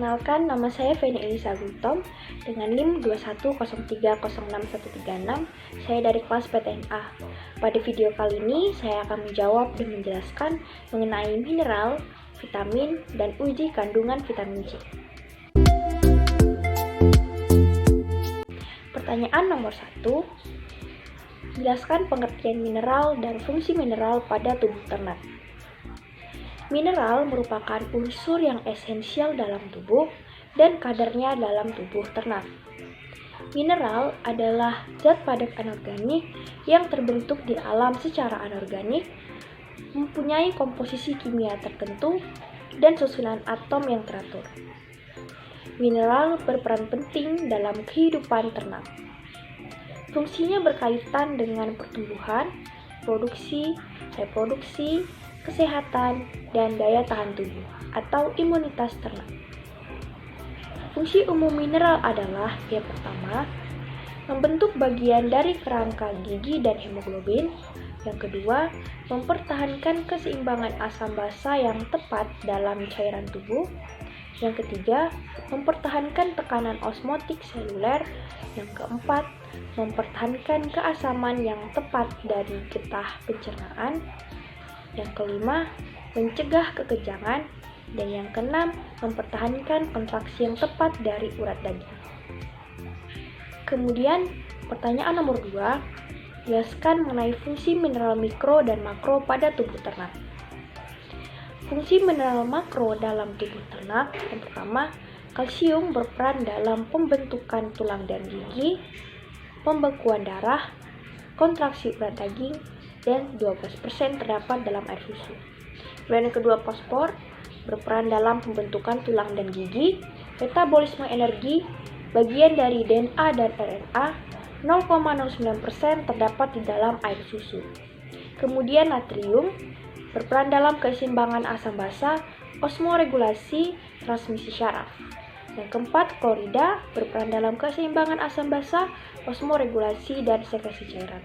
Perkenalkan, nama saya Feni Elisa Gultom dengan NIM 210306136. Saya dari kelas PTNA. Pada video kali ini, saya akan menjawab dan menjelaskan mengenai mineral, vitamin, dan uji kandungan vitamin C. Pertanyaan nomor 1. Jelaskan pengertian mineral dan fungsi mineral pada tubuh ternak. Mineral merupakan unsur yang esensial dalam tubuh dan kadarnya dalam tubuh ternak. Mineral adalah zat padat anorganik yang terbentuk di alam secara anorganik, mempunyai komposisi kimia tertentu dan susunan atom yang teratur. Mineral berperan penting dalam kehidupan ternak. Fungsinya berkaitan dengan pertumbuhan, produksi, reproduksi, kesehatan, dan daya tahan tubuh atau imunitas ternak. Fungsi umum mineral adalah yang pertama, membentuk bagian dari kerangka gigi dan hemoglobin. Yang kedua, mempertahankan keseimbangan asam basa yang tepat dalam cairan tubuh. Yang ketiga, mempertahankan tekanan osmotik seluler. Yang keempat, mempertahankan keasaman yang tepat dari getah pencernaan. Yang kelima, mencegah kekejangan. Dan yang keenam, mempertahankan kontraksi yang tepat dari urat daging. Kemudian, pertanyaan nomor 2, jelaskan mengenai fungsi mineral mikro dan makro pada tubuh ternak. Fungsi mineral makro dalam tubuh ternak, yang pertama, kalsium berperan dalam pembentukan tulang dan gigi, pembekuan darah, kontraksi urat daging, dan 12% terdapat dalam air susu. Kemudian yang kedua, fosfor berperan dalam pembentukan tulang dan gigi, metabolisme energi, bagian dari DNA dan RNA, 0,09% terdapat di dalam air susu. Kemudian natrium berperan dalam keseimbangan asam basa, osmoregulasi, transmisi syaraf. Yang keempat, klorida berperan dalam keseimbangan asam basa, osmoregulasi, dan sekresi cairan.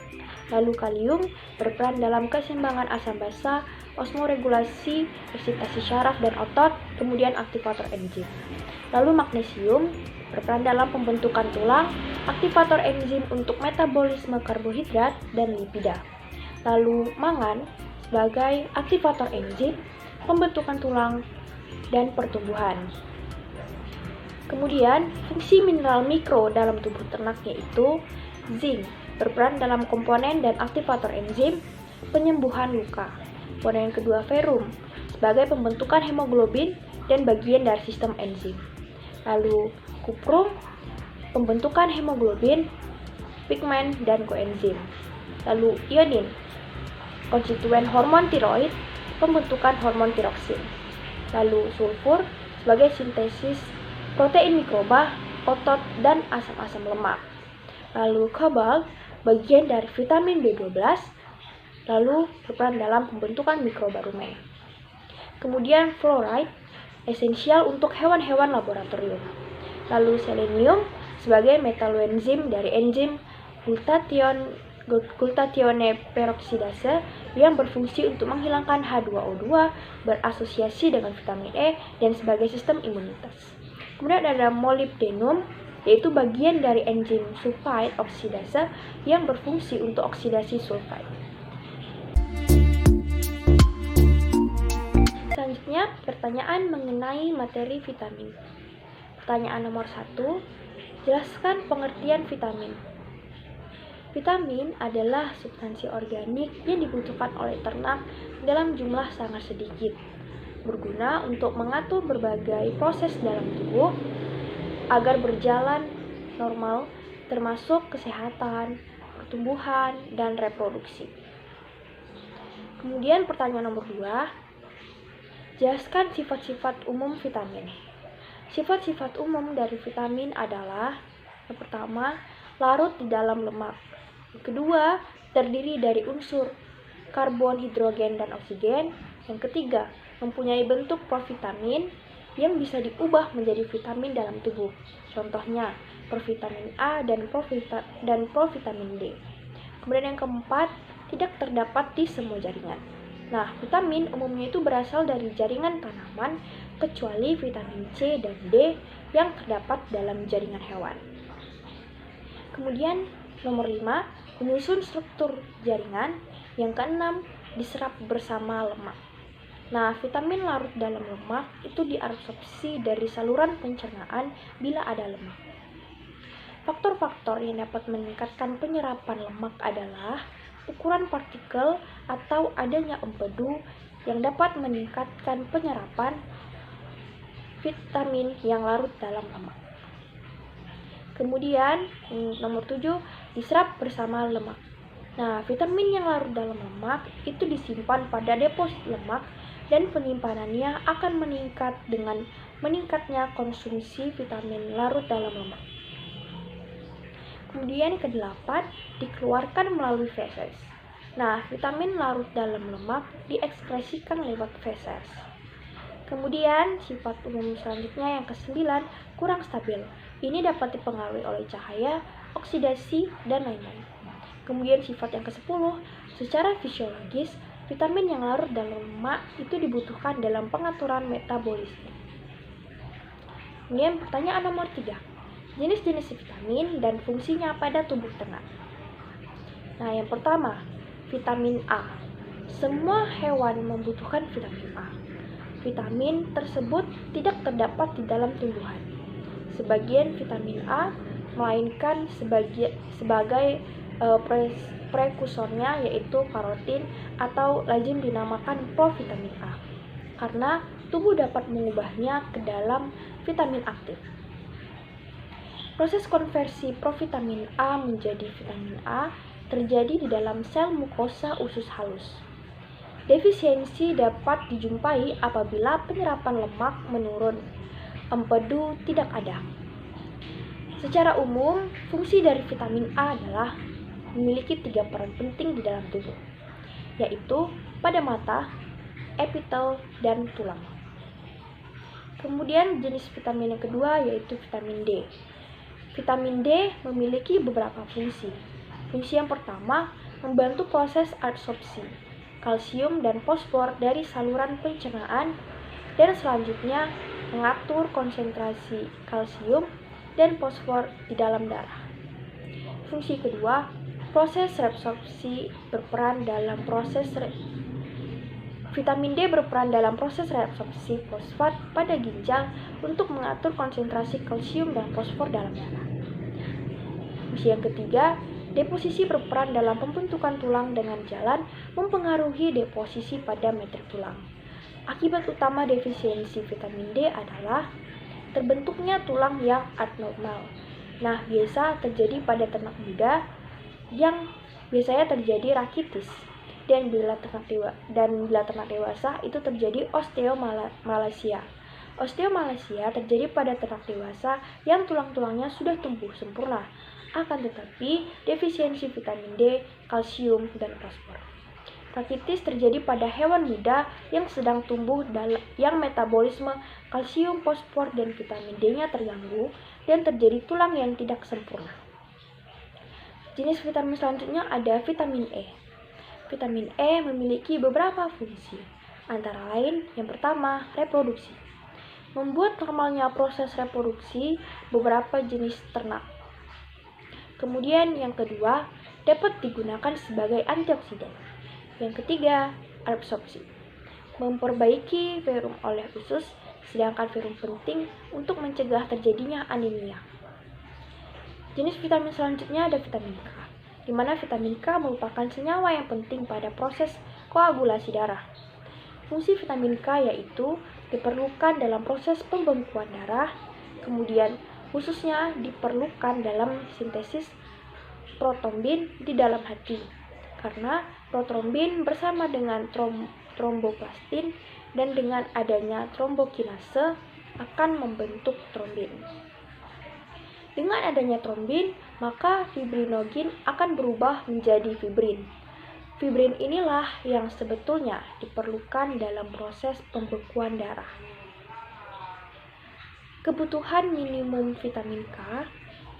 Lalu kalium berperan dalam keseimbangan asam basa, osmoregulasi, eksitasi syaraf dan otot, kemudian aktivator enzim. Lalu magnesium berperan dalam pembentukan tulang, aktivator enzim untuk metabolisme karbohidrat dan lipida. Lalu mangan sebagai aktivator enzim, pembentukan tulang, dan pertumbuhan. Kemudian, fungsi mineral mikro dalam tubuh ternak yaitu zinc berperan dalam komponen dan aktivator enzim, penyembuhan luka. Kemudian yang kedua, ferrum sebagai pembentukan hemoglobin dan bagian dari sistem enzim. Lalu kuprum, pembentukan hemoglobin, pigmen, dan koenzim. Lalu ionin, konstituen hormon tiroid, pembentukan hormon tiroksin. Lalu sulfur sebagai sintesis protein mikroba, otot, dan asam-asam lemak. Lalu kobalt, bagian dari vitamin B12, lalu berperan dalam pembentukan mikroba rumen. Kemudian fluoride, esensial untuk hewan-hewan laboratorium. Lalu selenium, sebagai metaloenzim dari enzim glutatione peroksidase yang berfungsi untuk menghilangkan H2O2 berasosiasi dengan vitamin E dan sebagai sistem imunitas. Kemudian ada molybdenum, yaitu bagian dari enzim sulfide oksidase yang berfungsi untuk oksidasi sulfide. Selanjutnya, pertanyaan mengenai materi vitamin. Pertanyaan nomor 1, jelaskan pengertian vitamin. Vitamin adalah substansi organik yang dibutuhkan oleh ternak dalam jumlah sangat sedikit, berguna untuk mengatur berbagai proses dalam tubuh agar berjalan normal, termasuk kesehatan, pertumbuhan, dan reproduksi. Kemudian pertanyaan nomor 2, jelaskan sifat-sifat umum vitamin. Sifat-sifat umum dari vitamin adalah yang pertama, larut di dalam lemak. Yang kedua, terdiri dari unsur karbon, hidrogen, dan oksigen. Yang ketiga, mempunyai bentuk provitamin yang bisa diubah menjadi vitamin dalam tubuh. Contohnya, provitamin A dan provitamin D. Kemudian yang keempat, tidak terdapat di semua jaringan. Nah, vitamin umumnya itu berasal dari jaringan tanaman kecuali vitamin C dan D yang terdapat dalam jaringan hewan. Kemudian nomor 5, menyusun struktur jaringan. Yang keenam, diserap bersama lemak. Nah, vitamin larut dalam lemak itu diabsorpsi dari saluran pencernaan bila ada lemak. Faktor-faktor yang dapat meningkatkan penyerapan lemak adalah ukuran partikel atau adanya empedu yang dapat meningkatkan penyerapan vitamin yang larut dalam lemak. Kemudian nomor 7, diserap bersama lemak. Nah, vitamin yang larut dalam lemak itu disimpan pada deposit lemak dan penyimpanannya akan meningkat dengan meningkatnya konsumsi vitamin larut dalam lemak. Kemudian ke-8, dikeluarkan melalui feses. Nah, vitamin larut dalam lemak diekskresikan lewat feses. Kemudian, sifat umum selanjutnya yang ke-9, kurang stabil. Ini dapat dipengaruhi oleh cahaya, oksidasi, dan lain-lain. Kemudian sifat yang ke-10, secara fisiologis, vitamin yang larut dalam lemak itu dibutuhkan dalam pengaturan metabolisme. Kemudian pertanyaan nomor 3, jenis-jenis vitamin dan fungsinya pada tubuh ternak. Nah, yang pertama, vitamin A. Semua hewan membutuhkan vitamin A. Vitamin tersebut tidak terdapat di dalam tumbuhan. Sebagian vitamin A melainkan sebagai prekursornya yaitu karotin atau lazim dinamakan provitamin A karena tubuh dapat mengubahnya ke dalam vitamin aktif. Proses konversi provitamin A menjadi vitamin A terjadi di dalam sel mukosa usus halus. Defisiensi dapat dijumpai apabila penyerapan lemak menurun, empedu tidak ada. Secara umum, fungsi dari vitamin A adalah memiliki 3 peran penting di dalam tubuh, yaitu pada mata, epitel, dan tulang. Kemudian jenis vitamin yang kedua yaitu vitamin D. Vitamin D memiliki beberapa fungsi. Fungsi yang pertama, membantu proses absorpsi kalsium dan fosfor dari saluran pencernaan, dan selanjutnya mengatur konsentrasi kalsium dan fosfor di dalam darah. Fungsi kedua, proses reabsorpsi berperan dalam proses vitamin D berperan dalam proses reabsorpsi fosfat pada ginjal untuk mengatur konsentrasi kalsium dan fosfor dalam darah. Fungsi yang ketiga, deposisi berperan dalam pembentukan tulang dengan jalan mempengaruhi deposisi pada materi tulang. Akibat utama defisiensi vitamin D adalah terbentuknya tulang yang abnormal. Nah, biasa terjadi pada ternak muda yang biasanya terjadi rakitis, dan bila ternak dewasa itu terjadi osteomalacia. Osteomalacia terjadi pada ternak dewasa yang tulang-tulangnya sudah tumbuh sempurna, akan tetapi defisiensi vitamin D, kalsium, dan fosfor. Rakitis terjadi pada hewan muda yang sedang tumbuh yang metabolisme kalsium, fosfor, dan vitamin D-nya terganggu dan terjadi tulang yang tidak sempurna. Jenis vitamin selanjutnya ada vitamin E. Vitamin E memiliki beberapa fungsi, antara lain yang pertama, reproduksi. Membuat normalnya proses reproduksi beberapa jenis ternak. Kemudian yang kedua, dapat digunakan sebagai antioksidan. Yang ketiga, absorpsi. Memperbaiki verum oleh usus, sedangkan verum penting untuk mencegah terjadinya anemia. Jenis vitamin selanjutnya ada vitamin K, di mana vitamin K merupakan senyawa yang penting pada proses koagulasi darah. Fungsi vitamin K yaitu diperlukan dalam proses pembekuan darah, kemudian khususnya diperlukan dalam sintesis protrombin di dalam hati, karena protrombin bersama dengan tromboplastin dan dengan adanya trombokinase akan membentuk trombin. Dengan adanya trombin, maka fibrinogen akan berubah menjadi fibrin. Fibrin inilah yang sebetulnya diperlukan dalam proses pembekuan darah. Kebutuhan minimum vitamin K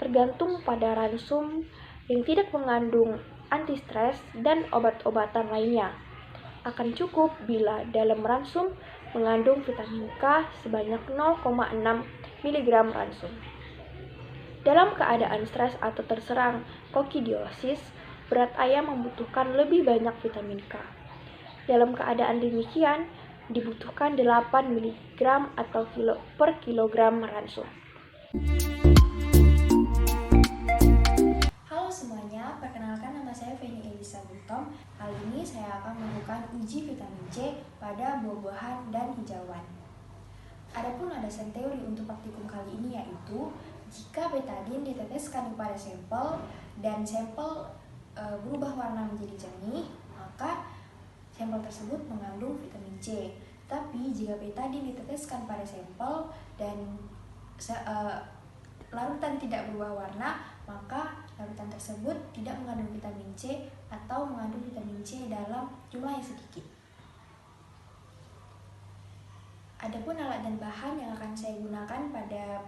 tergantung pada ransum yang tidak mengandung antistres dan obat-obatan lainnya. Akan cukup bila dalam ransum mengandung vitamin K sebanyak 0,6 mg ransum. Dalam keadaan stres atau terserang kokidiosis, berat ayam membutuhkan lebih banyak vitamin K. Dalam keadaan demikian, dibutuhkan 8 mg atau per kilogram ransum. Halo semuanya, perkenalkan nama saya Feni Elisa Butom. Kali ini saya akan melakukan uji vitamin C pada buah-buahan dan hijauan. Adapun alasan teori untuk praktikum kali ini yaitu jika betadin diteteskan kepada sampel dan sampel berubah warna menjadi jernih, maka sampel tersebut mengandung vitamin C. Tapi jika betadin diteteskan pada sampel dan larutan tidak berubah warna, maka larutan tersebut tidak mengandung vitamin C atau mengandung vitamin C dalam jumlah yang sedikit. Adapun alat dan bahan yang akan saya gunakan pada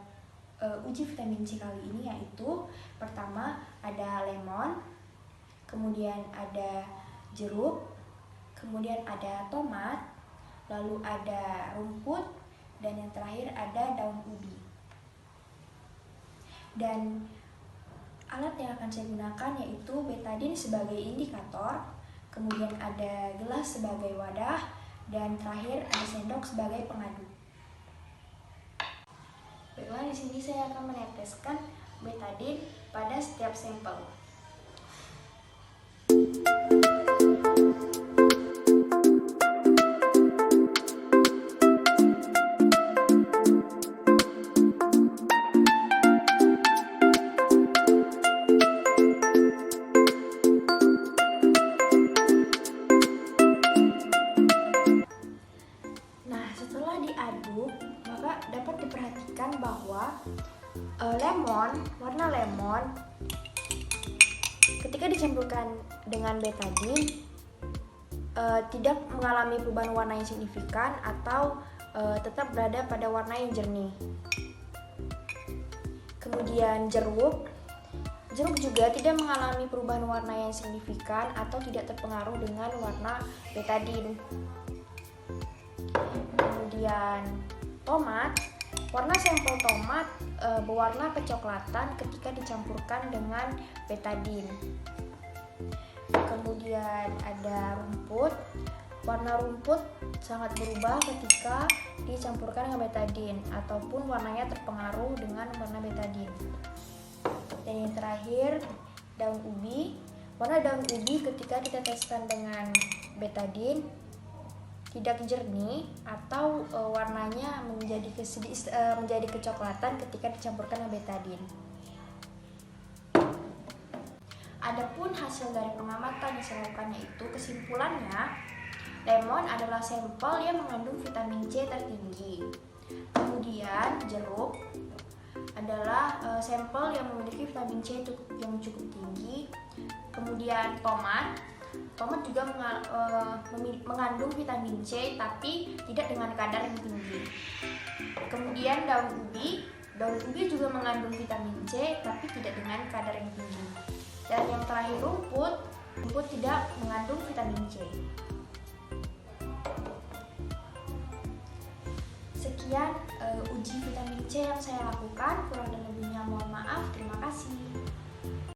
uji vitamin C kali ini yaitu pertama ada lemon, kemudian ada jeruk, kemudian ada tomat, lalu ada rumput, dan yang terakhir ada daun ubi. Dan alat yang akan saya gunakan yaitu betadin sebagai indikator, kemudian ada gelas sebagai wadah, dan terakhir ada sendok sebagai pengaduk. Baiklah, di sini saya akan meneteskan betadin pada setiap sampel. Diaduk, maka dapat diperhatikan bahwa warna lemon ketika dicampurkan dengan betadin tidak mengalami perubahan warna yang signifikan atau tetap berada pada warna yang jernih. Kemudian jeruk juga tidak mengalami perubahan warna yang signifikan atau tidak terpengaruh dengan warna betadin. Kemudian tomat, warna sampel tomat berwarna kecoklatan ketika dicampurkan dengan betadin. Kemudian ada rumput, warna rumput sangat berubah ketika dicampurkan dengan betadin ataupun warnanya terpengaruh dengan warna betadin. Dan yang terakhir daun ubi, warna daun ubi ketika diteteskan dengan betadin tidak jernih atau warnanya menjadi kecoklatan ketika dicampurkan dengan betadin. Adapun hasil dari pengamatan yang saya lakukan yaitu kesimpulannya, lemon adalah sampel yang mengandung vitamin C tertinggi. Kemudian jeruk adalah sampel yang memiliki vitamin C yang cukup tinggi. Kemudian tomat juga mengandung vitamin C tapi tidak dengan kadar yang tinggi. Kemudian daun ubi juga mengandung vitamin C tapi tidak dengan kadar yang tinggi. Dan yang terakhir rumput tidak mengandung vitamin C. Sekian uji vitamin C yang saya lakukan, kurang dan lebihnya mohon maaf. Terima kasih.